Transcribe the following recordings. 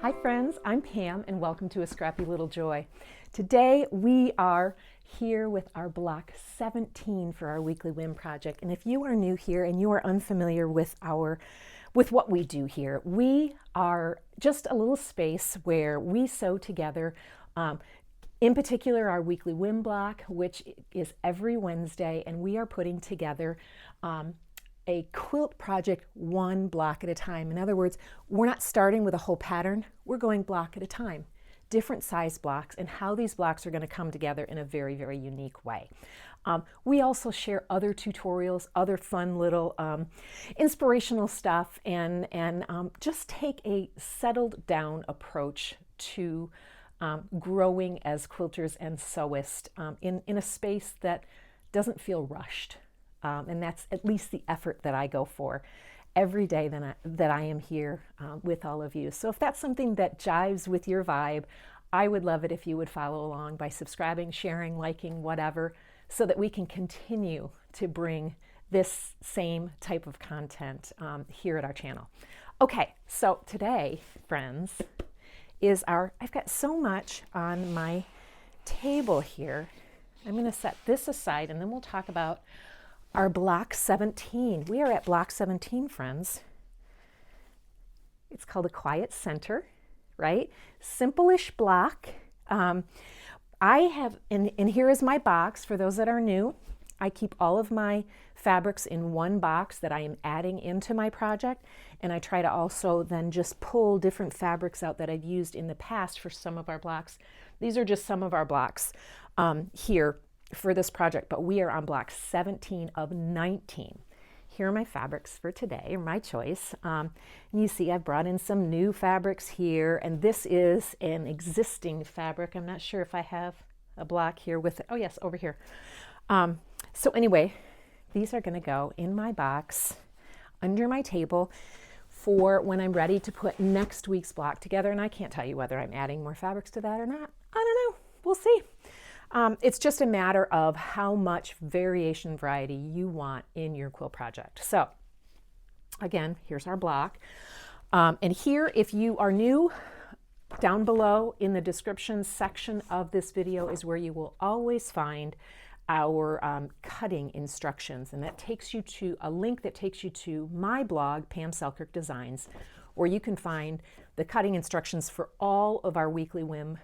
Hi friends, I'm Pam and welcome to A Scrappy Little Joy. Today we are here with our block 17 for our Weekly Whim project. And if you are new here and you are unfamiliar with what we do here, we are just a little space where we sew together in particular our Weekly Whim block, which is every Wednesday, and we are putting together a quilt project one block at a time. In other words, we're not starting with a whole pattern, we're going block at a time, different size blocks, and how these blocks are going to come together in a very, very unique way. We also share other tutorials, other fun little inspirational stuff, and just take a settled down approach to growing as quilters and sewists in a space that doesn't feel rushed. And that's at least the effort that I go for every day that I am here with all of you. So if that's something that jives with your vibe, I would love it if you would follow along by subscribing, sharing, liking, whatever, so that we can continue to bring this same type of content here at our channel. Okay, so today, friends, I've got so much on my table here. I'm going to set this aside and then we'll talk about our block 17. We are at block 17, friends. It's called a quiet center, right? Simple-ish block. I have, and here is my box for those that are new. I keep all of my fabrics in one box that I am adding into my project, and I try to also then just pull different fabrics out that I've used in the past for some of our blocks. These are just some of our blocks here for this project, but we are on block 17 of 19. Here are my fabrics for today, or my choice. And you see I've brought in some new fabrics here, and this is an existing fabric. I'm not sure if I have a block here with it. Oh yes, over here. So anyway, these are gonna go in my box under my table for when I'm ready to put next week's block together, and I can't tell you whether I'm adding more fabrics to that or not. I don't know, we'll see. It's just a matter of how much variation variety you want in your quilt project. So again, here's our block. And here, if you are new, down below in the description section of this video is where you will always find our cutting instructions. And that takes you to a link that takes you to my blog, Pam Selkirk Designs, where you can find the cutting instructions for all of our Weekly Whim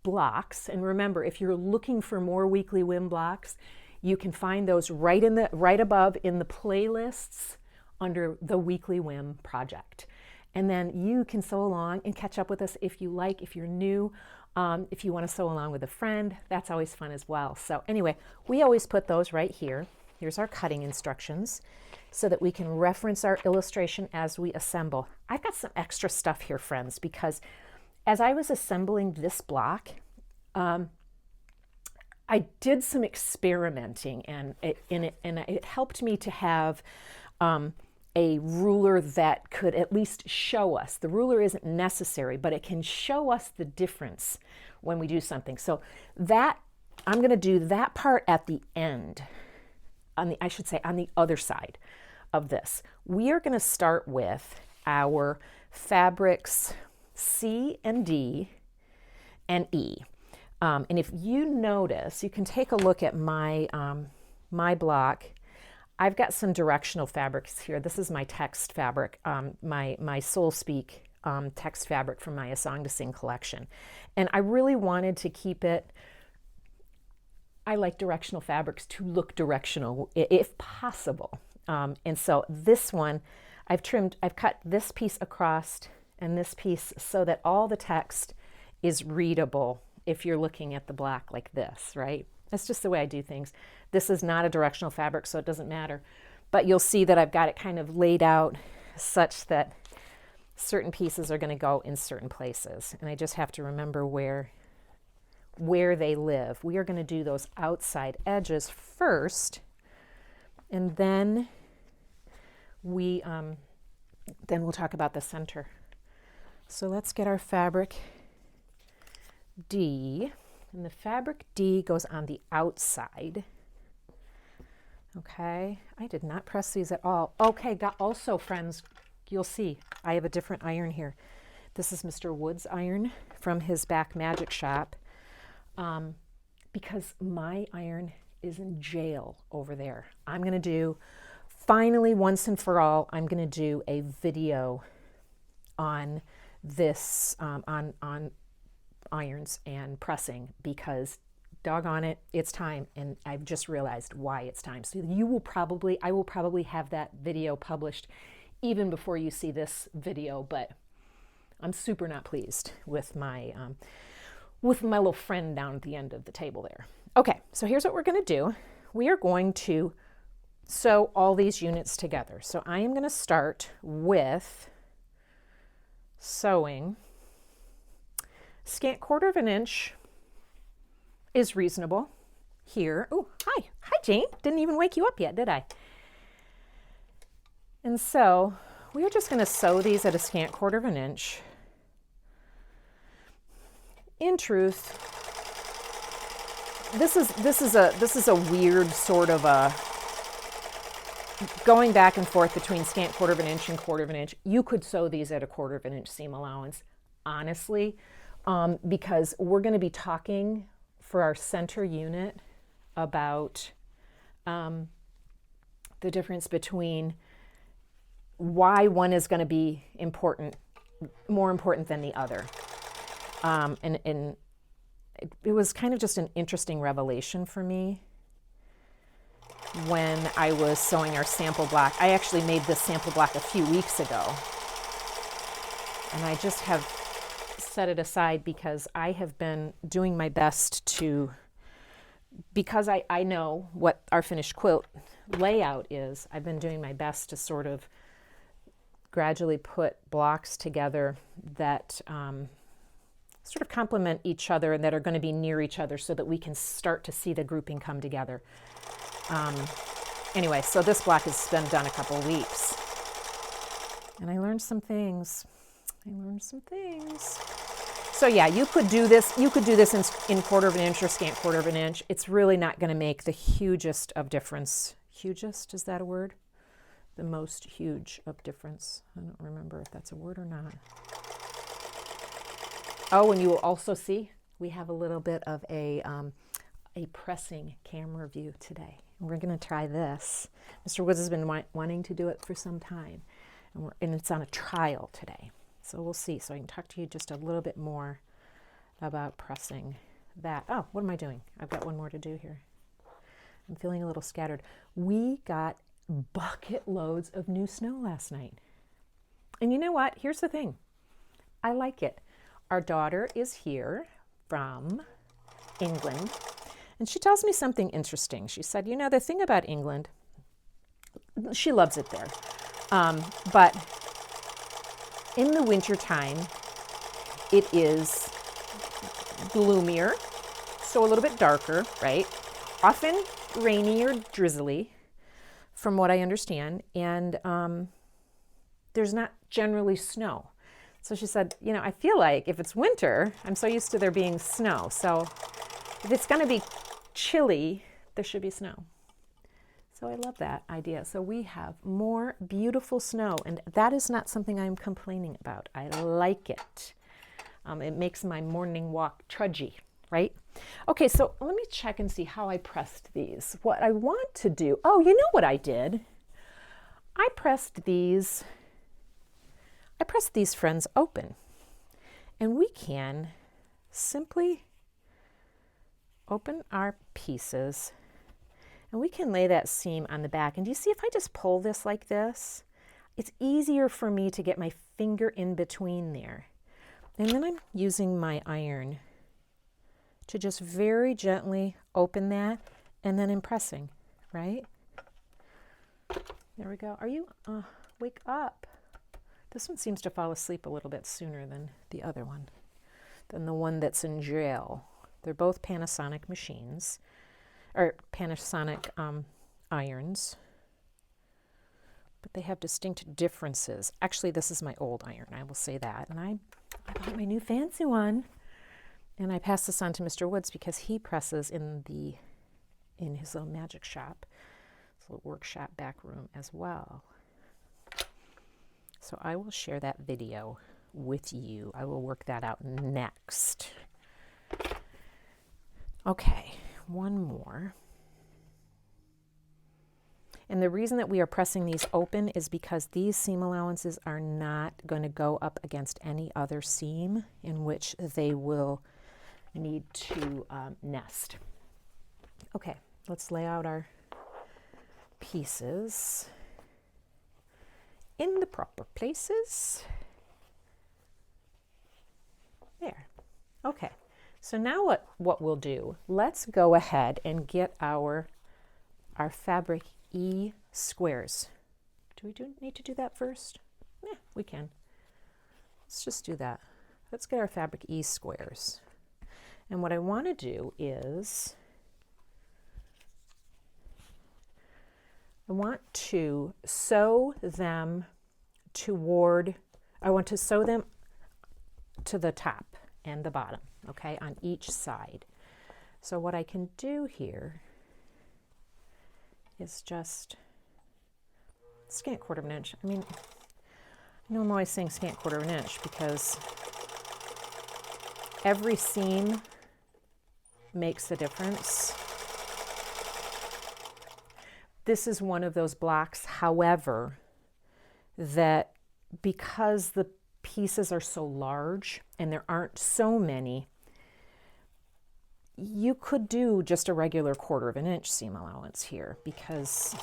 blocks. And remember, if you're looking for more Weekly Whim blocks, you can find those right above in the playlists under the Weekly Whim project. And then you can sew along and catch up with us if you like, if you're new, if you want to sew along with a friend, that's always fun as well. So anyway, we always put those right here. Here's our cutting instructions so that we can reference our illustration as we assemble. I've got some extra stuff here, friends, because as I was assembling this block, I did some experimenting, and it helped me to have a ruler that could at least show us. The ruler isn't necessary, but it can show us the difference when we do something. So that I'm going to do that part at the end, on the other side of this. We are going to start with our fabrics C and D and E. And if you notice, you can take a look at my my block. I've got some directional fabrics here. This is my text fabric, my Soul Speak text fabric from my A Song to Sing collection. And I really wanted to keep it, I like directional fabrics to look directional if possible. And so this one, I've cut this piece across and this piece so that all the text is readable if you're looking at the block like this, right? That's just the way I do things. This is not a directional fabric, so it doesn't matter. But you'll see that I've got it kind of laid out such that certain pieces are going to go in certain places. And I just have to remember where they live. We are going to do those outside edges first, and then we'll talk about the center. So let's get our fabric D, and the fabric D goes on the outside. Okay, I did not press these at all. Okay, also friends, you'll see I have a different iron here. This is Mr. Wood's iron from his back magic shop, because my iron is in jail over there. I'm going to do, finally, once and for all, I'm going to do a video on this, on irons and pressing, because doggone it, it's time, and I've just realized why it's time. So I will probably have that video published even before you see this video, but I'm super not pleased with my little friend down at the end of the table there. Okay, so here's what we're going to do. We are going to sew all these units together. So I am going to start with sewing. Scant 1/4 of an inch is reasonable here. Oh, hi Jane. Didn't even wake you up yet, did I? And so we are just going to sew these at a scant 1/4 of an inch. In truth, this is a weird sort of a going back and forth between scant 1/4 of an inch and 1/4 of an inch. You could sew these at a 1/4 of an inch seam allowance, honestly, because we're going to be talking for our center unit about the difference between why one is going to be more important than the other. And it was kind of just an interesting revelation for me when I was sewing our sample block. I actually made this sample block a few weeks ago, and I just have set it aside because I have been doing my best to, because I know what our finished quilt layout is, I've been doing my best to sort of gradually put blocks together that sort of complement each other and that are going to be near each other so that we can start to see the grouping come together. Anyway, so this block has been done a couple of weeks, and I learned some things. So yeah, you could do this in 1/4 of an inch or scant 1/4 of an inch. It's really not going to make the hugest of difference. Hugest, is that a word? The most huge of difference. I don't remember if that's a word or not. Oh, and you will also see we have a little bit of a pressing camera view today. And we're going to try this. Mr. Woods has been wanting to do it for some time, and it's on a trial today. So we'll see. So I can talk to you just a little bit more about pressing that. Oh, what am I doing? I've got one more to do here. I'm feeling a little scattered. We got bucket loads of new snow last night. And you know what? Here's the thing. I like it. Our daughter is here from England, and she tells me something interesting. She said, you know, the thing about England, she loves it there, but in the wintertime, it is gloomier, so a little bit darker, right? Often rainy or drizzly, from what I understand, and there's not generally snow. So she said, you know, I feel like if it's winter, I'm so used to there being snow. So if it's going to be chilly, there should be snow. So I love that idea. So we have more beautiful snow, and that is not something I'm complaining about. I like it. It makes my morning walk trudgy, right? Okay, so let me check and see how I pressed these. What I want to do, oh, you know what I did? I pressed these friends open, and we can simply open our pieces, and we can lay that seam on the back. And do you see, if I just pull this like this, it's easier for me to get my finger in between there. And then I'm using my iron to just very gently open that, and then impressing, right? There we go. Are you, wake up. This one seems to fall asleep a little bit sooner than the other one, than the one that's in jail. They're both Panasonic machines, or Panasonic irons, but they have distinct differences. Actually, this is my old iron, I will say that. And I bought my new fancy one, and I passed this on to Mr. Woods because he presses in his little magic shop, his little workshop back room as well. So I will share that video with you. I will work that out next. Okay, one more. And the reason that we are pressing these open is because these seam allowances are not going to go up against any other seam in which they will need to nest. Okay, let's lay out our pieces in the proper places. There. Okay, so now what we'll do, let's go ahead and get our fabric E squares. Do we need to do that first? Yeah, we can. Let's just do that. Let's get our fabric E squares. And what I want to do is I want to sew them to the top and the bottom, okay, on each side. So what I can do here is just scant quarter of an inch. I mean, I know I'm always saying scant quarter of an inch because every seam makes a difference. This is one of those blocks, however, that because the pieces are so large and there aren't so many, you could do just a regular quarter of an inch seam allowance here because,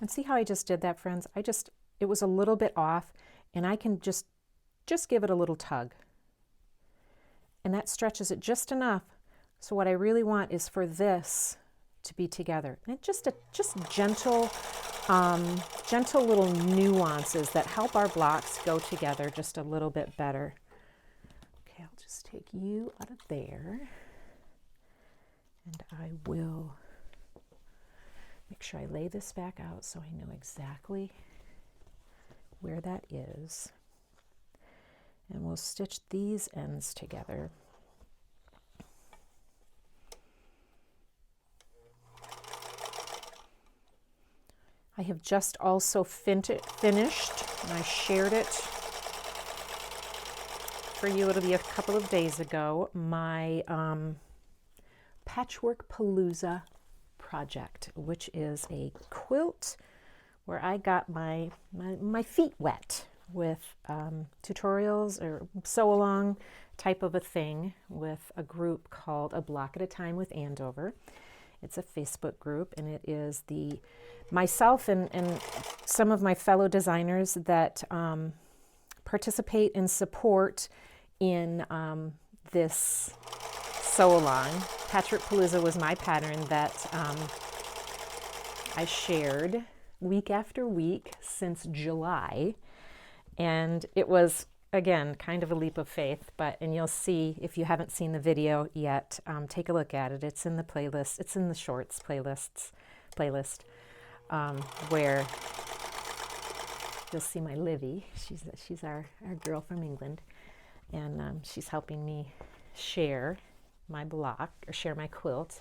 and see how I just did that, friends? It was a little bit off, and I can just give it a little tug. And that stretches it just enough. So what I really want is for this to be together. And just gentle little nuances that help our blocks go together just a little bit better. Okay, I'll just take you out of there, and I will make sure I lay this back out so I know exactly where that is. And we'll stitch these ends together. I have just also finished, and I shared it for you. It'll be a couple of days ago, my Patchwork Palooza project, which is a quilt where I got my feet wet with tutorials or sew along type of a thing with a group called A Block at a Time with Andover. It's a Facebook group, and it is myself and some of my fellow designers that participate and support in this sew along. Patchwork Palooza was my pattern that I shared week after week since July, and it was, again, kind of a leap of faith, and you'll see, if you haven't seen the video yet, take a look at it. It's in the playlist. It's in the shorts playlist, where you'll see my Livy. She's our girl from England, and she's helping me share my block, or share my quilt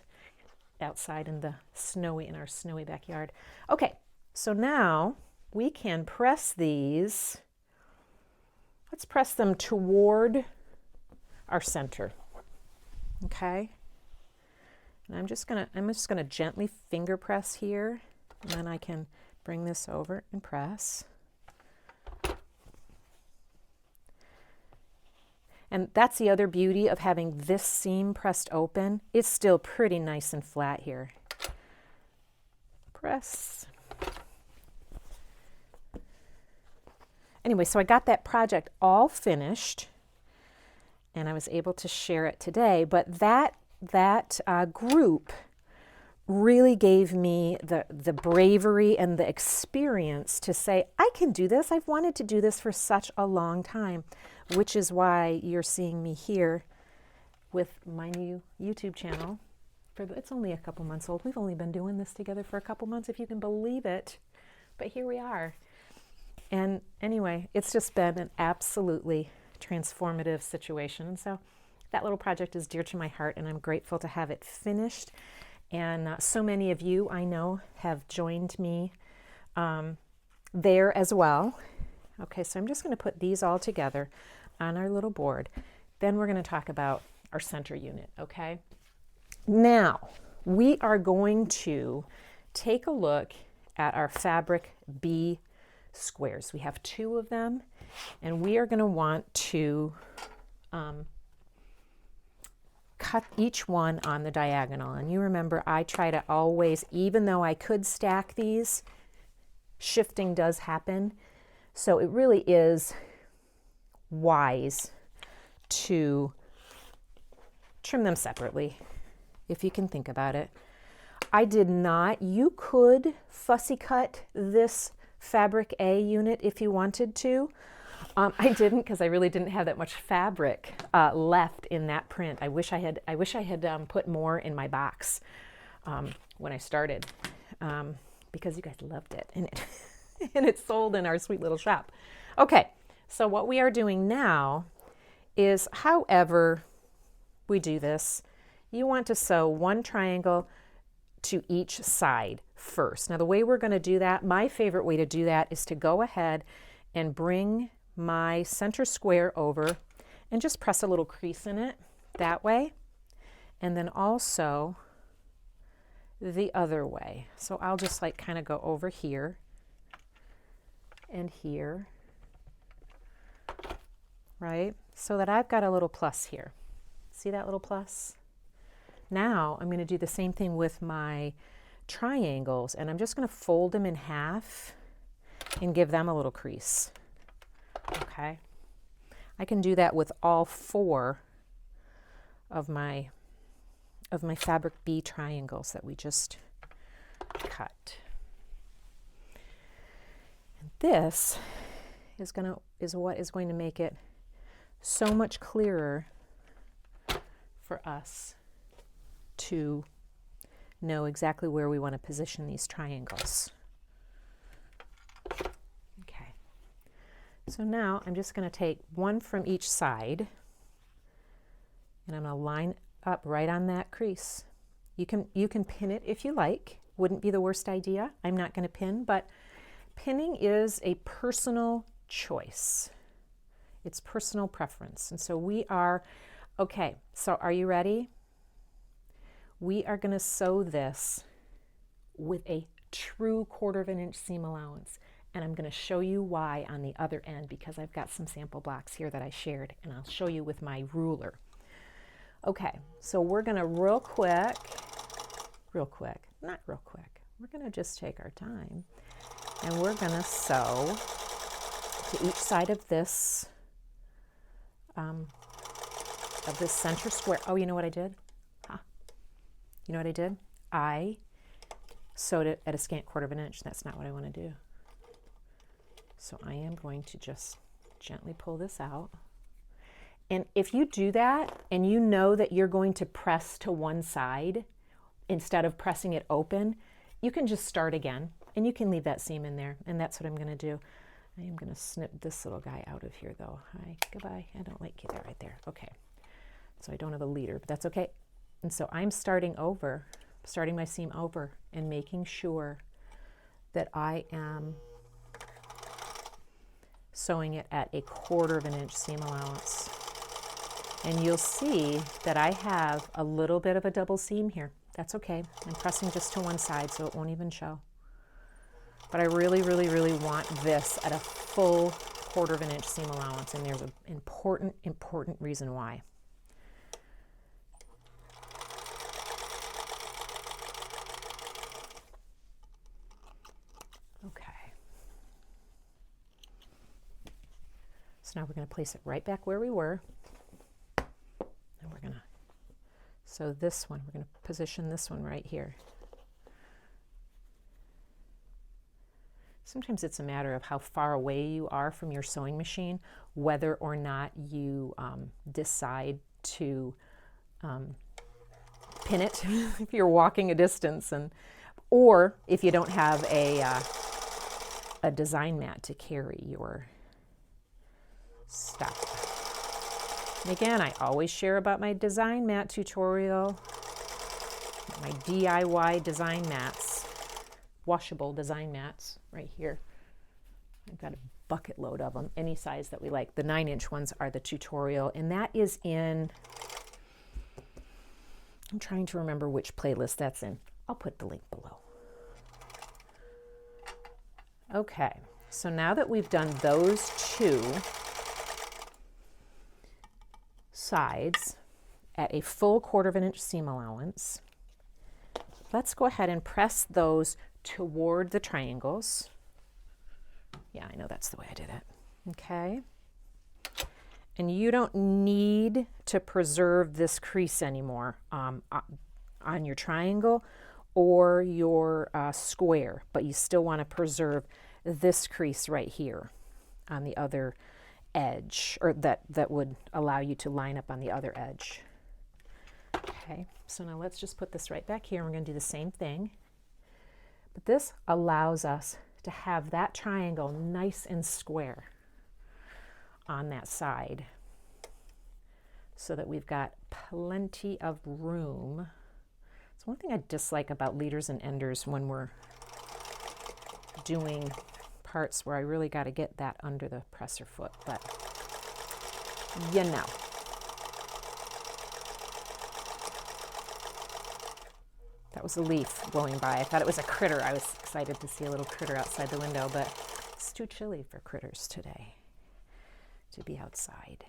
outside in our snowy backyard. Okay, so now we can press these. Let's press them toward our center. Okay, and I'm just gonna gently finger press here, and then I can bring this over and press. And that's the other beauty of having this seam pressed open. It's still pretty nice and flat here. Press. Anyway, so I got that project all finished, and I was able to share it today. But that group really gave me the bravery and the experience to say, I can do this. I've wanted to do this for such a long time, which is why you're seeing me here with my new YouTube channel. It's only a couple months old. We've only been doing this together for a couple months, if you can believe it. But here we are. And anyway, it's just been an absolutely transformative situation. And so that little project is dear to my heart, and I'm grateful to have it finished. And so many of you I know have joined me there as well. Okay, so I'm just going to put these all together on our little board. Then we're going to talk about our center unit, okay? Now, we are going to take a look at our fabric B squares. We have 2 of them, and we are going to want to cut each one on the diagonal. And you remember, I try to always, even though I could stack these, shifting does happen. So it really is wise to trim them separately, if you can think about it. I did not. You could fussy cut this fabric A unit if you wanted to. I didn't, because I really didn't have that much fabric left in that print. I wish I had put more in my box when I started, because you guys loved it, and it sold in our sweet little shop. Okay, so what we are doing now is, however we do this, you want to sew 1 triangle to each side first. Now, the way we're going to do that, my favorite way to do that, is to go ahead and bring my center square over and just press a little crease in it that way, and then also the other way. So I'll just like kind of go over here and here, right? So that I've got a little plus here. See that little plus? Now I'm going to do the same thing with my triangles, and I'm just going to fold them in half and give them a little crease. Okay, I can do that with all 4 of my fabric B triangles that we just cut. And this is what is going to make it so much clearer for us to know exactly where we want to position these triangles. So now I'm just going to take 1 from each side, and I'm going to line up right on that crease. You can pin it if you like. Wouldn't be the worst idea. I'm not going to pin, but pinning is a personal choice. It's personal preference. And so we are, okay, so are you ready? We are going to sew this with a true 1/4 inch seam allowance. And I'm going to show you why on the other end, because I've got some sample blocks here that I shared, and I'll show you with my ruler. Okay, so we're going to real quick, not real quick, we're going to just take our time, and we're going to sew to each side of this center square. Oh, you know what I did? You know what I did? I sewed it at a scant 1/4 inch. That's not what I want to do. So I am going to just gently pull this out. And if you do that and you know that you're going to press to one side instead of pressing it open, you can just start again, and you can leave that seam in there. And that's what I'm going to do. I am going to snip this little guy out of here though. Hi, goodbye. I don't like you there, right there. Okay. So I don't have a leader, but that's okay. And so I'm starting my seam over and making sure that I am sewing it at a 1/4 inch seam allowance. And you'll see that I have a little bit of a double seam here. That's okay. I'm pressing just to one side so it won't even show. But I really, really, really want this at a full 1/4 inch seam allowance, and there's an important reason why. Now we're going to place it right back where we were, and we're going to sew this one. We're going to position this one right here. Sometimes it's a matter of how far away you are from your sewing machine, whether or not you decide to pin it if you're walking a distance, or if you don't have a design mat to carry your stuff. And again, I always share about my design mat tutorial, my DIY design mats, washable design mats right here. I've got a bucket load of them, any size that we like. The 9-inch ones are the tutorial, and that is in, I'm trying to remember which playlist that's in. I'll put the link below. Okay, so now that we've done those two sides at a full 1/4 inch seam allowance, let's go ahead and press those toward the triangles. Yeah, I know that's the way I did it. Okay. And you don't need to preserve this crease anymore on your triangle or your square, but you still want to preserve this crease right here on the other edge, or that would allow you to line up on the other edge. Okay, so now let's just put this right back here. We're going to do the same thing, but this allows us to have that triangle nice and square on that side so that we've got plenty of room. It's one thing I dislike about leaders and enders when we're doing parts where I really got to get that under the presser foot, but you know. That was a leaf blowing by. I thought it was a critter. I was excited to see a little critter outside the window, but it's too chilly for critters today to be outside.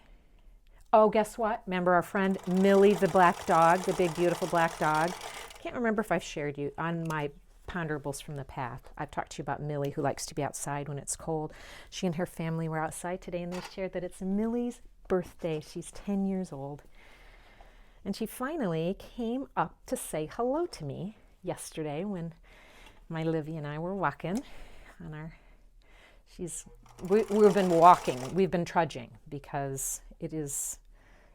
Oh, guess what? Remember our friend Millie the black dog, the big, beautiful black dog? I can't remember if I've shared you on my Ponderables from the Path. I've talked to you about Millie, who likes to be outside when it's cold. She and her family were outside today, and they shared that it's Millie's birthday. She's 10 years old. And she finally came up to say hello to me yesterday when my Livy and I were walking on our, we've been walking, we've been trudging because it is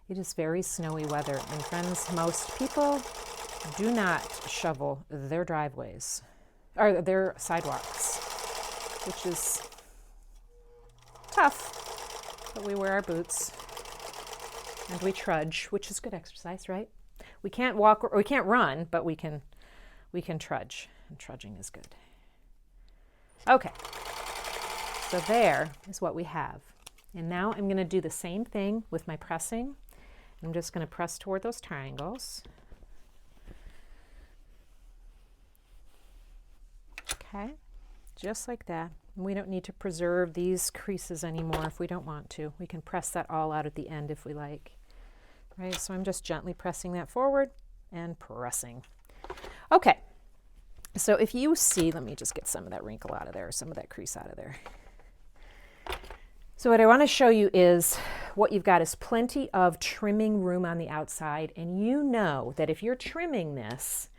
very snowy weather. And friends, most people do not shovel their driveways or their sidewalks, which is tough, but we wear our boots. And we trudge, which is good exercise, right? We can't walk or we can't run, but we can trudge, and trudging is good. Okay, so there is what we have. And now I'm going to do the same thing with my pressing. I'm just going to press toward those triangles. Okay, just like that. We don't need to preserve these creases anymore if we don't want to. We can press that all out at the end if we like. Right, so I'm just gently pressing that forward and pressing. Okay, so if you see, let me just get some of that wrinkle out of there, some of that crease out of there. So what I want to show you is what you've got is plenty of trimming room on the outside, and you know that if you're trimming this,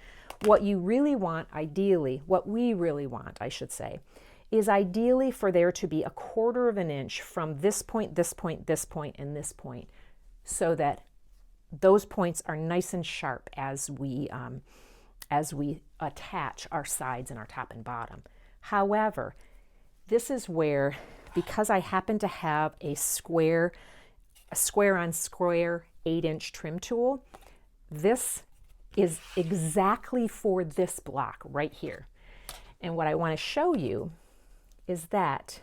what you really want, ideally, what we really want, I should say, is ideally for there to be a 1/4 inch from this point, this point, this point, and this point, so that those points are nice and sharp as we attach our sides and our top and bottom. However, this is where, because I happen to have a square on square 8-inch trim tool, this is exactly for this block right here. And what I want to show you is that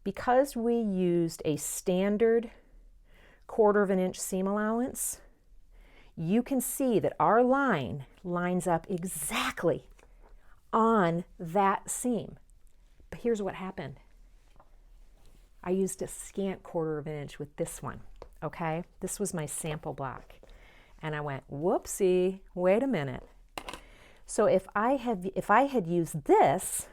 because we used a standard 1/4 inch seam allowance, you can see that our line lines up exactly on that seam. But here's what happened. I used a scant 1/4 inch with this one, okay? This was my sample block. And I went, whoopsie, wait a minute. So if I had used this,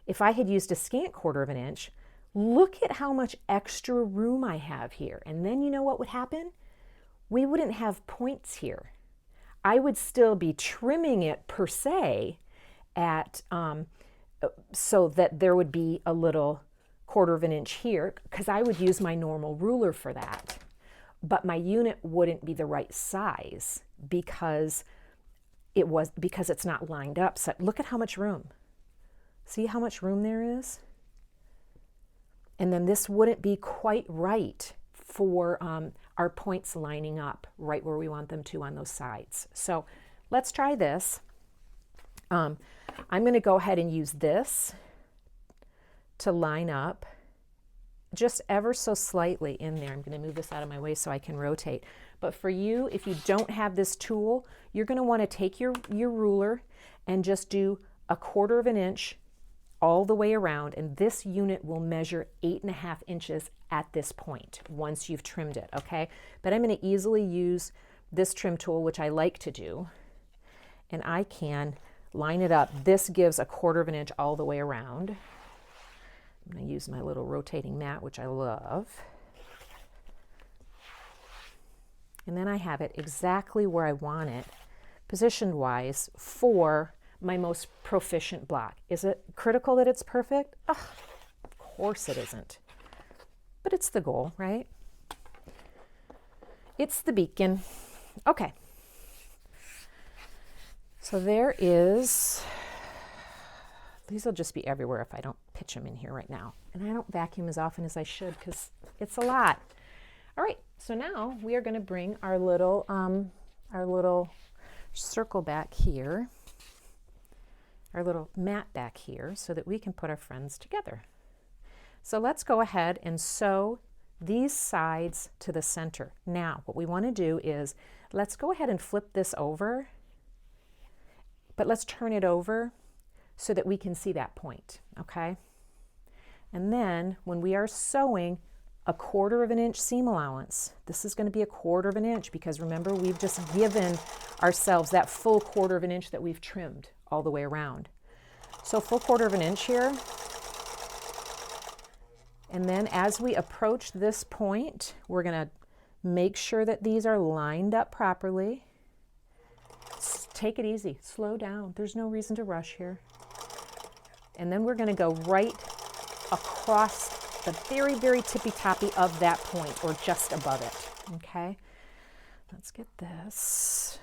if I had used a scant 1/4 inch, look at how much extra room I have here. And then you know what would happen? We wouldn't have points here. I would still be trimming it per se at, so that there would be a little 1/4 inch here, because I would use my normal ruler for that. But my unit wouldn't be the right size because it's not lined up. So look at how much room. See how much room there is? And then this wouldn't be quite right for our points lining up right where we want them to on those sides. So let's try this. I'm going to go ahead and use this to line up just ever so slightly in there. I'm going to move this out of my way so I can rotate. But for you, if you don't have this tool, you're going to want to take your ruler and just do 1/4 inch all the way around, and this unit will measure 8.5 inches at this point once you've trimmed it, okay? But I'm going to easily use this trim tool, which I like to do, and I can line it up. This gives 1/4 inch all the way around. I'm going to use my little rotating mat, which I love. And then I have it exactly where I want it, position-wise, for my most proficient block. Is it critical that it's perfect? Ugh, of course it isn't. But it's the goal, right? It's the beacon. Okay. So there is, these will just be everywhere if I don't pitch them in here right now. And I don't vacuum as often as I should because it's a lot. All right, so now we are going to bring our little circle back here, our little mat back here, so that we can put our friends together. So let's go ahead and sew these sides to the center. Now, what we want to do is, let's go ahead and flip this over, but let's turn it over so that we can see that point, okay? And then when we are sewing 1/4 inch seam allowance, this is going to be 1/4 inch because remember, we've just given ourselves that full 1/4 inch that we've trimmed all the way around. So full 1/4 inch here. And then as we approach this point, we're going to make sure that these are lined up properly. Take it easy, slow down. There's no reason to rush here. And then we're going to go right across the very, very tippy-toppy of that point, or just above it, okay? Let's get this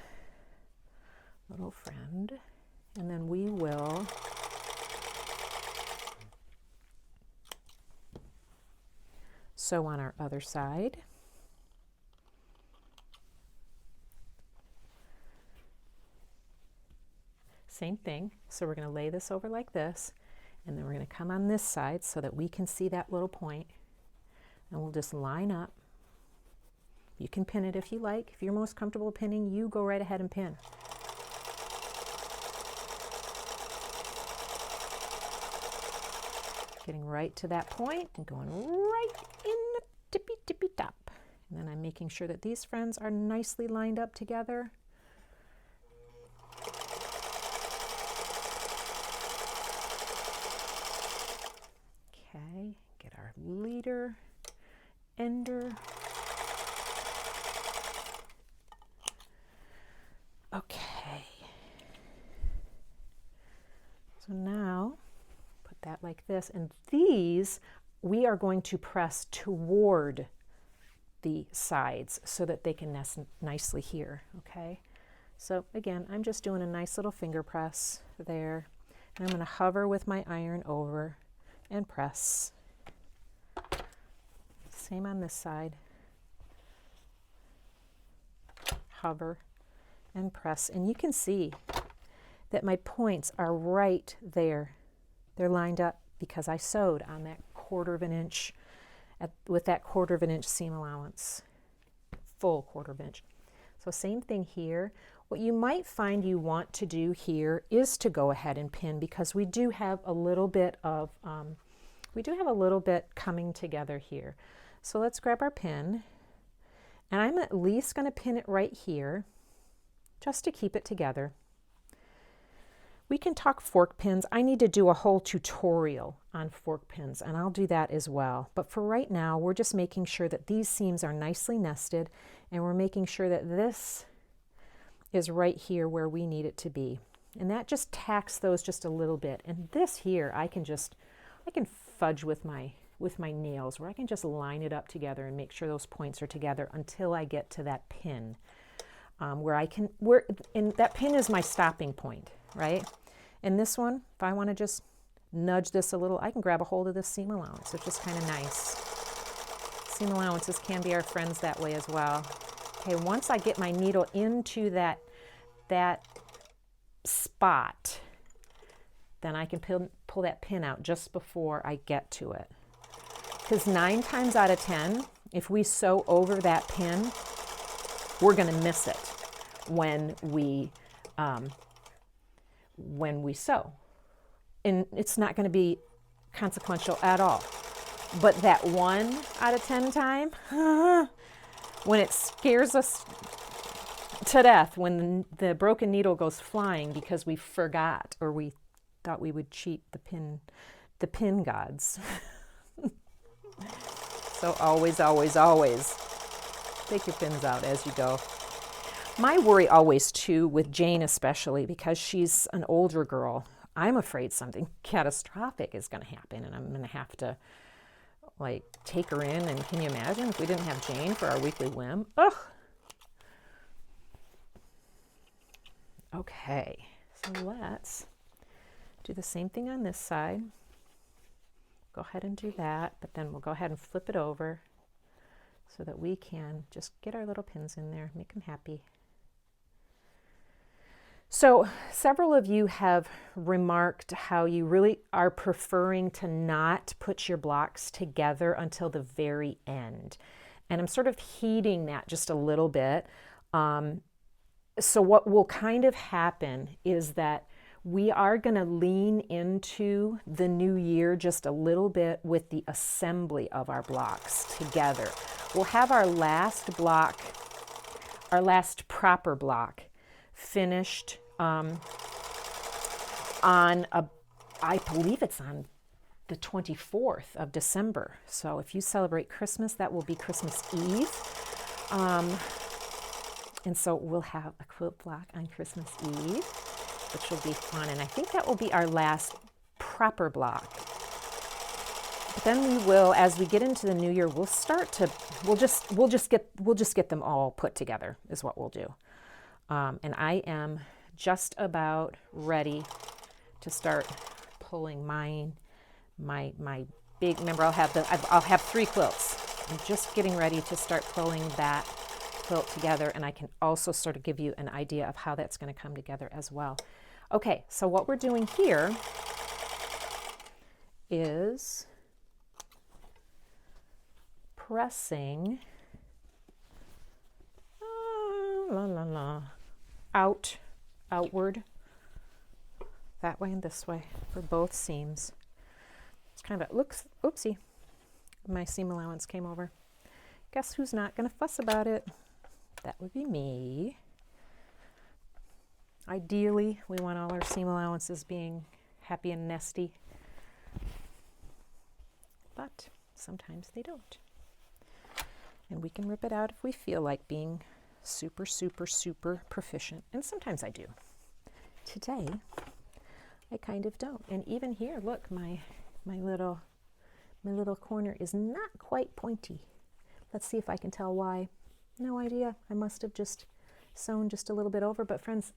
little friend, and then we will sew on our other side. Same thing, so we're going to lay this over like this, and then we're going to come on this side so that we can see that little point, and we'll just line up. You can pin it if you like. If you're most comfortable pinning, you go right ahead and pin. Getting right to that point and going right in the tippy top. And then I'm making sure that these friends are nicely lined up together. Okay, get our leader, ender. Okay. So now put that like this, and these we are going to press toward the sides so that they can nest nicely here, okay? So again, I'm just doing a nice little finger press there, and I'm going to hover with my iron over and press. Same on this side. Hover and press, and you can see that my points are right there. They're lined up because I sewed on that 1/4 inch with that 1/4 inch seam allowance, full 1/4 inch. So same thing here. What you might find you want to do here is to go ahead and pin, because we do have a little bit of coming together here. So let's grab our pin, and I'm at least going to pin it right here just to keep it together. We can talk fork pins. I need to do a whole tutorial on fork pins, and I'll do that as well. But for right now, we're just making sure that these seams are nicely nested, and we're making sure that this is right here where we need it to be. And that just tacks those just a little bit. And this here, I can fudge with my nails, where I can just line it up together and make sure those points are together until I get to that pin, and that pin is my stopping point, right? And this one, if I want to just nudge this a little, I can grab a hold of this seam allowance. It's just kind of nice. Seam allowances can be our friends that way as well. Okay, once I get my needle into that spot, then I can pull that pin out just before I get to it. Because 9 times out of 10, if we sew over that pin, we're going to miss it when we sew. And it's not going to be consequential at all. But that 1 out of 10 time, when it scares us to death, when the broken needle goes flying because we forgot or we thought we would cheat the pin gods. So always, always, always take your pins out as you go. My worry always too, with Jane especially, because she's an older girl, I'm afraid something catastrophic is going to happen and I'm going to have to like take her in. And can you imagine if we didn't have Jane for our weekly whim? Ugh. Okay, so let's do the same thing on this side. Go ahead and do that, but then we'll go ahead and flip it over so that we can just get our little pins in there, make them happy. So several of you have remarked how you really are preferring to not put your blocks together until the very end. And I'm sort of heeding that just a little bit. So what will kind of happen is that we are going to lean into the new year just a little bit with the assembly of our blocks together. We'll have our last block, our last proper block finished I believe it's on the 24th of December. So if you celebrate Christmas, that will be Christmas Eve. And so we'll have a quilt block on Christmas Eve, which will be fun. And I think that will be our last proper block. But then we will, as we get into the new year, we'll just get them all put together is what we'll do. And I am just about ready to start pulling my big, remember I'll have 3 quilts. I'm just getting ready to start pulling that quilt together, and I can also sort of give you an idea of how that's going to come together as well. Okay, so what we're doing here is pressing outward, that way and this way for both seams. It's kind of, looks, oopsie, my seam allowance came over. Guess who's not going to fuss about it? That would be me. Ideally, we want all our seam allowances being happy and nesty, but sometimes they don't. And we can rip it out if we feel like being super, super, super proficient. And sometimes I do. Today, I kind of don't. And even here, look, my little corner is not quite pointy. Let's see if I can tell why. No idea. I must have just sewn just a little bit over. But friends,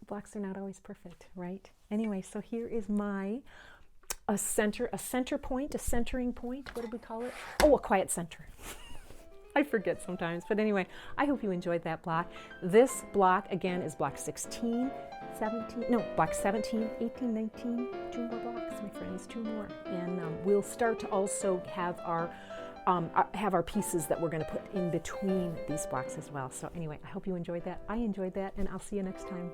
blocks are not always perfect, right? Anyway, so here is a center point, a centering point. What do we call it? Oh, a quiet center. I forget sometimes. But anyway, I hope you enjoyed that block. This block, again, is block 16, 17, no, block 17, 18, 19. 2 more blocks, my friends, 2 more. And we'll start to also have our pieces that we're going to put in between these blocks as well. So anyway, I hope you enjoyed that. I enjoyed that, and I'll see you next time.